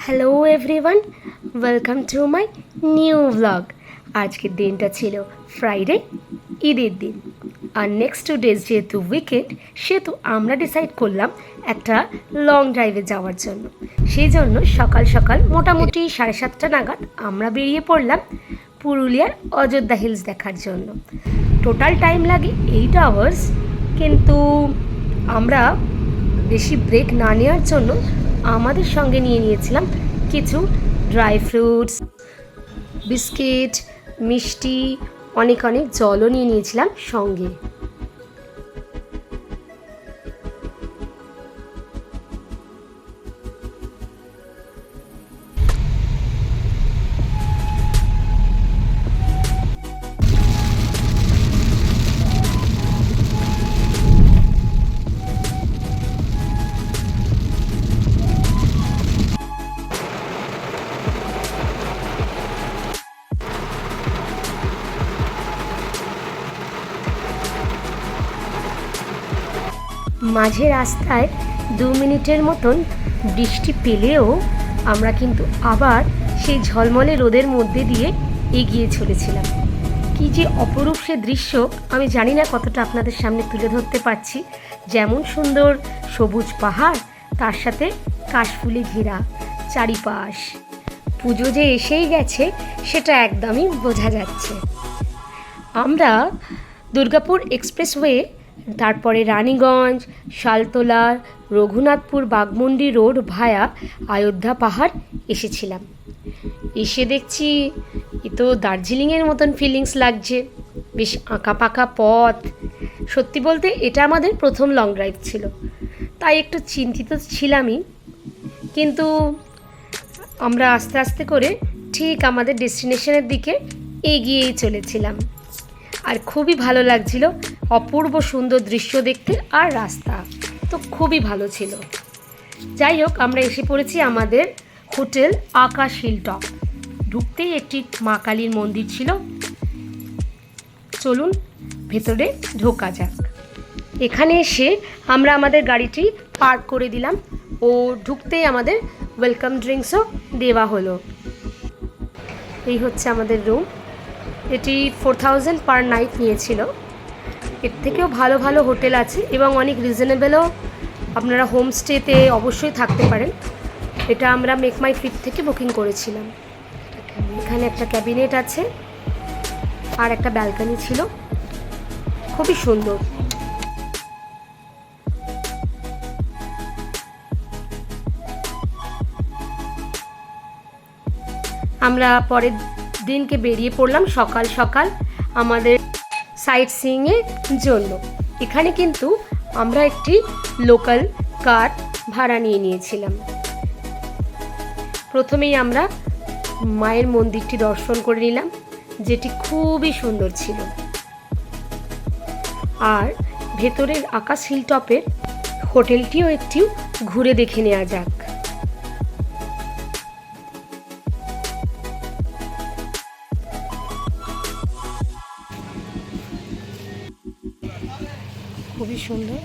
Hello everyone, welcome to my new blog. আজকের দিনটা ছিল ফ্রাইডে, ঈদের দিন। আর নেক্সট 2 ডেজ যেহেতু উইকেন্ড, সেহেতু আমরা ডিসাইড করলাম একটা লং ড্রাইভে যাওয়ার জন্য। সেই জন্য সকাল সকাল মোটামুটি 7:30 নাগাদ আমরা বেরিয়ে পড়লাম পুরুলিয়ার অযোধ্যা হিলস দেখার জন্য। টোটাল টাইম লাগে 8 আওয়ার্স, কিন্তু আমরা বেশি ব্রেক না নেওয়ার জন্য আমাদের সঙ্গে নিয়েছিলাম কিছু ড্রাই ফ্রুটস, বিস্কিট, মিষ্টি, অনেক অনেক জলও নিয়েছিলাম সঙ্গে। মাঝে রাস্তায় 2 মিনিটের মতন বৃষ্টি পেলেও আমরা কিন্তু আবার সেই ঝলমলে রোদের মধ্যে দিয়ে এগিয়ে চলেছিলাম। কি যে অপরূপ সে দৃশ্য, আমি জানি না কতটা আপনাদের সামনে তুলে ধরতে পারছি। যেমন সুন্দর সবুজ পাহাড়, তার সাথে কাশফুলে ঘেরা চারিপাশ। পুজো যে এসেই গেছে সেটা একদমই বোঝা যাচ্ছে। আমরা দুর্গাপুর এক্সপ্রেসওয়ে, তারপরে রানীগঞ্জ, শালতোলা, রঘুনাথপুর, বাঘমুন্ডি রোড ভায়া অযোধ্যা পাহাড় এসেছিলাম। এসে দেখছি এ তো দার্জিলিংয়ের মতন ফিলিংস লাগছে, বেশ আঁকা পাকা পথ। সত্যি বলতে এটা আমাদের প্রথম লং ড্রাইভ ছিল, তাই একটু চিন্তিত ছিলামই। কিন্তু আমরা আস্তে আস্তে করে ঠিক আমাদের ডেস্টিনেশনের দিকে এগিয়েই চলেছিলাম। আর খুবই ভালো লাগছিল, অপূর্ব সুন্দর দৃশ্য দেখতে, আর রাস্তা তো খুবই ভালো ছিল। যাই হোক, আমরা এসে পড়েছি আমাদের হোটেল আকাশ হিলটপ। ঢুকতেই একটি মা কালীর মন্দির ছিল। চলুন ভেতরে ঢোকা যাক। এখানে এসে আমরা আমাদের গাড়িটি পার্ক করে দিলাম ও ঢুকতেই আমাদের ওয়েলকাম ড্রিঙ্কসও দেওয়া হলো। এই হচ্ছে আমাদের রুম। এটি 4000 পার নাইট নিয়েছিল। এর থেকেও ভালো ভালো হোটেল আছে এবং অনেক রিজনেবলও আপনারা হোমস্টেতে অবশ্যই থাকতে পারেন। এটা আমরা মেক মাই ট্রিপ থেকে বুকিং করেছিলাম। এখানে একটা ক্যাবিনেট আছে আর একটা ব্যালকনি ছিল, খুবই সুন্দর। আমরা পরের দিনকে বেরিয়ে পড়লাম সকাল সকাল আমাদের সাইট সিইংয়ের জন্য। এখানে কিন্তু আমরা একটি লোকাল কার ভাড়া নিয়েছিলাম। প্রথমেই আমরা মায়ের মন্দিরটি দর্শন করে নিলাম, যেটি খুবই সুন্দর ছিল। আর ভেতরের আকাশ হিলটপের হোটেলটিও একটু ঘুরে দেখে নেওয়া যাক। খুবই সুন্দর।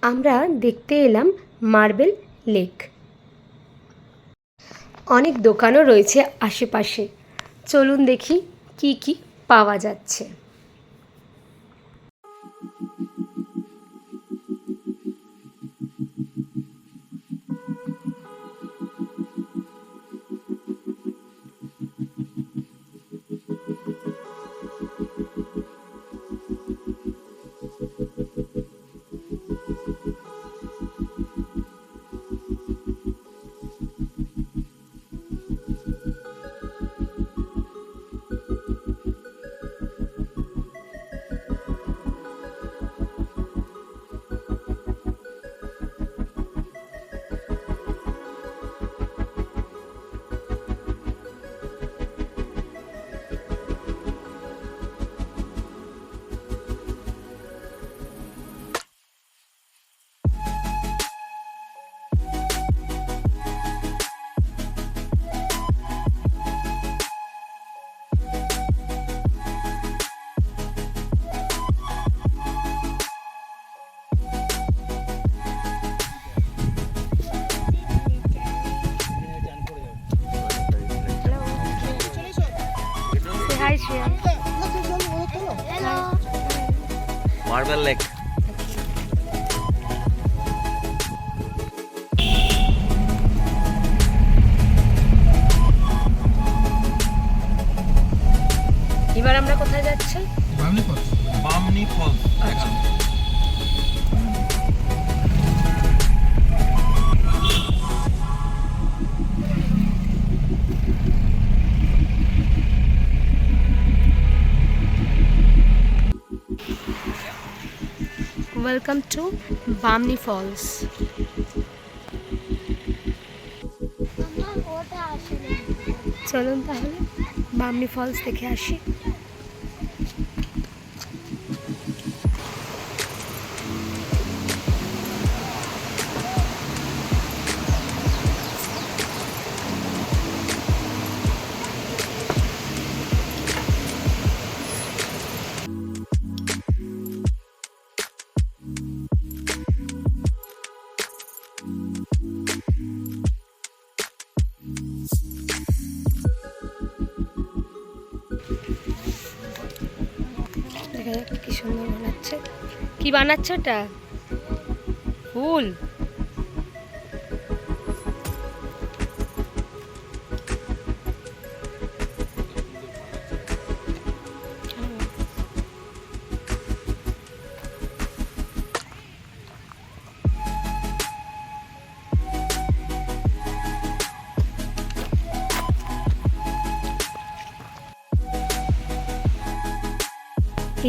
আমরা দেখতে এলাম মার্বেল লেক। অনেক দোকানও রয়েছে আশেপাশে। চলুন দেখি কি কি পাওয়া যাচ্ছে। Hi Shreya. Hello. Marble lake. এবার আমরা কোথায় যাচ্ছি? বামনি ফলস। বামনি ফলস। আচ্ছা। Welcome to Bamni falls. ওটা আসলে চলুন তাহলে বামনি ফলস দেখে আসি। দেখা যাক কি সুন্দর বানাচ্ছে। কি বানাচ্ছে ওটা? ফুল।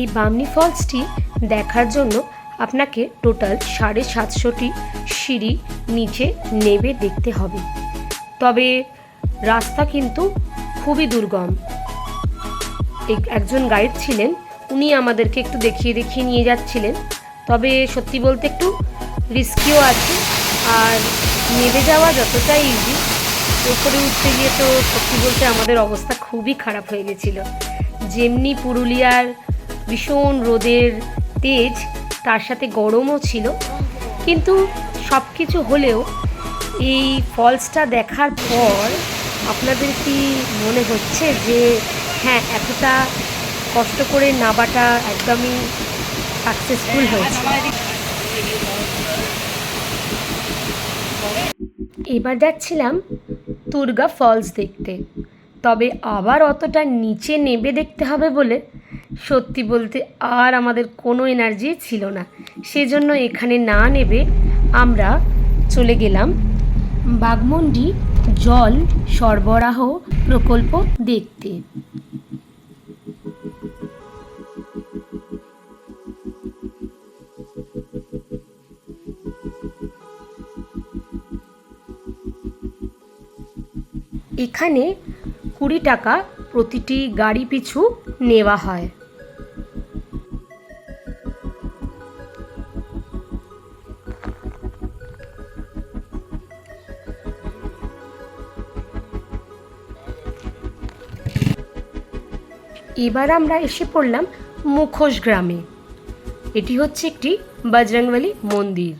এই বামনি ফলসটি দেখার জন্য আপনাকে টোটাল 750টি সিঁড়ি নিচে নেমে দেখতে হবে। তবে রাস্তা কিন্তু খুবই দুর্গম। একজন গাইড ছিলেন, উনি আমাদেরকে একটু দেখিয়ে দেখিয়ে নিয়ে যাচ্ছিলেন। তবে সত্যি বলতে একটু রিস্কিও আছে, আর নেমে যাওয়া যতটা ইজি, ওপরে উঠতে গিয়ে তো সত্যি বলতে আমাদের অবস্থা খুবই খারাপ হয়ে গেছিল। যেমনি পুরুলিয়ার ভীষণ রোদের তেজ, তার সাথে গরমও ছিল, কিন্তু সব কিছু হলেও এই ফলসটা দেখার পর আপনাদের কি মনে হচ্ছে যে হ্যাঁ, এতটা কষ্ট করে নামাটা একদমই সাকসেসফুল হয়েছে? এবার যাচ্ছিলাম তুর্গা ফলস দেখতে, তবে আবার অতটা নিচে নেমে দেখতে হবে বলে সত্যি বলতে আর আমাদের কোনো এনার্জি ছিল না। সেজন্য এখানে না নেমে আমরা চলে গেলাম বাঘমুন্ডি জল সরবরাহ প্রকল্প দেখতে। এখানে 20 টাকা প্রতিটি গাড়ি পিছু নেওয়া হয়। এবার আমরা এসে পড়লাম মুখোশ গ্রামে। এটি হচ্ছে একটি বজরংবলী মন্দির।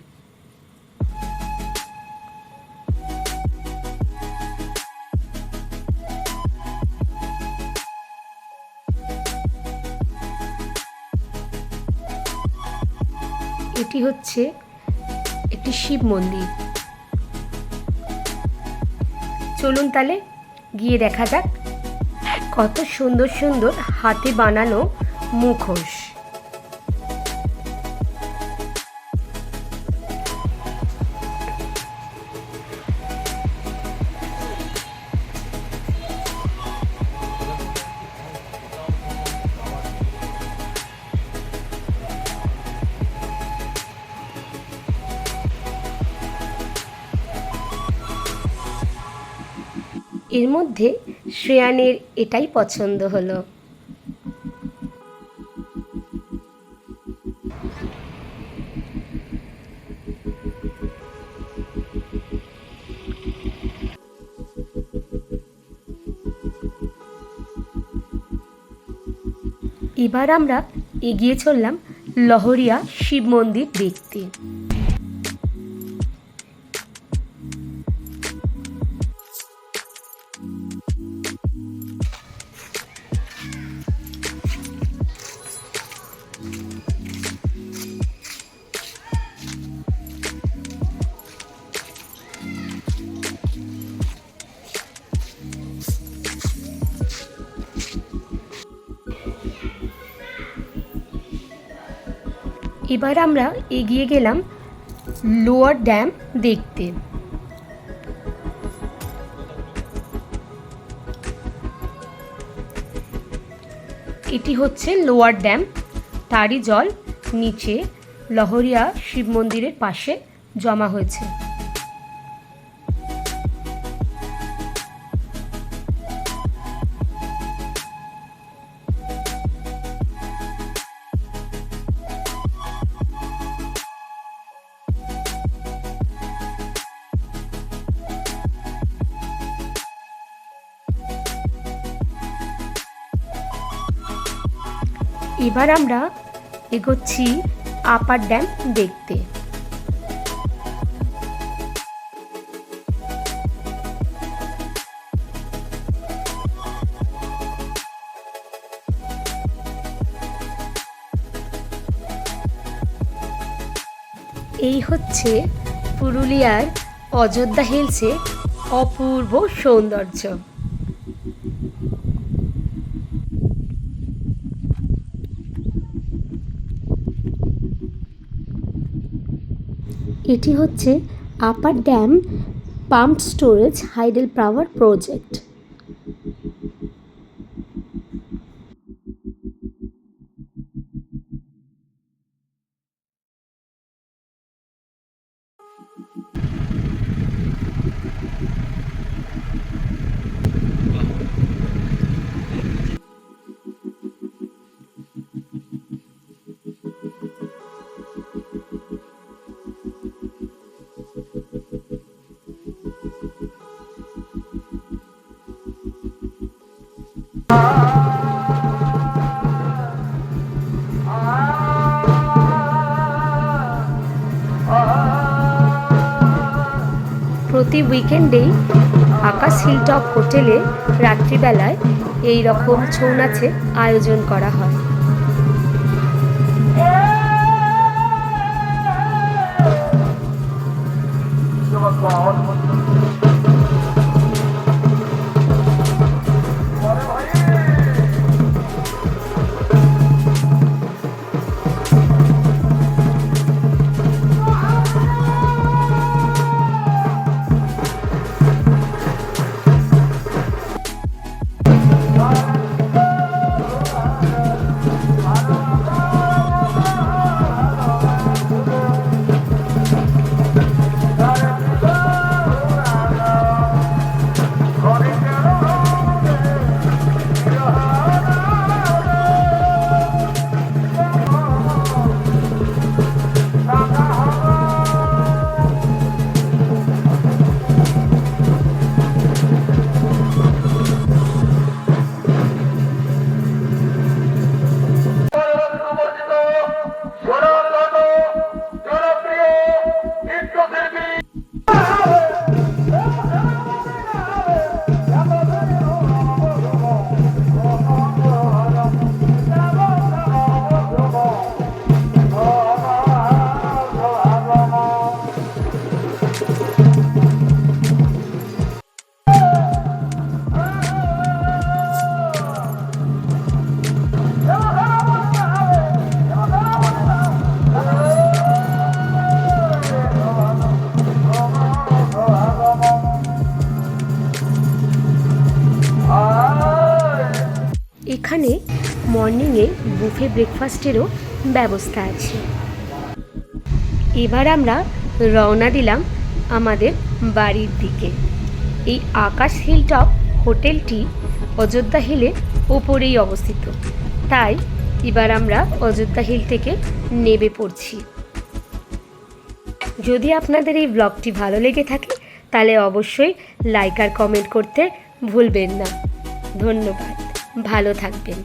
এটি হচ্ছে একটি শিব মন্দির। চলুন তাহলে গিয়ে দেখা যাক কত সুন্দর সুন্দর হাতে বানানো মুখোশ। এর মধ্যে শ্রেয়ানের এটাই পছন্দ হলো। এবার আমরা এগিয়ে চললাম লহরিয়া শিব মন্দির দেখতে। এবার আমরা এগিয়ে গেলাম লোয়ার ড্যাম দেখতে। এটি হচ্ছে লোয়ার ড্যাম, তারই জল নিচে লহরিয়া শিব মন্দিরের পাশে জমা হয়েছে। এবার আমরা এগোচ্ছি আপার ড্যাম দেখতে। এই হচ্ছে পুরুলিয়ার অযোধ্যা হিলসের অপূর্ব সৌন্দর্য। এটি হচ্ছে upper dam pump storage hydel power project. প্রতি উইকেন্ডেই আকাশ হিলটপ হোটেলে রাত্রিবেলায় এই রকম ছৌ নাচের আয়োজন করা হয়। এখানে মর্নিংয়ে বুফে ব্রেকফাস্টেরও ব্যবস্থা আছে। এবার আমরা রওনা দিলাম আমাদের বাড়ির দিকে। এই আকাশ হিলটপ হোটেলটি অযোধ্যা হিলের ওপরেই অবস্থিত, তাই এবার আমরা অযোধ্যা হিল থেকে নেমে পড়ছি। যদি আপনাদের এই ব্লগটি ভালো লেগে থাকে তাহলে অবশ্যই লাইক আর কমেন্ট করতে ভুলবেন না। ধন্যবাদ, ভালো থাকবেন।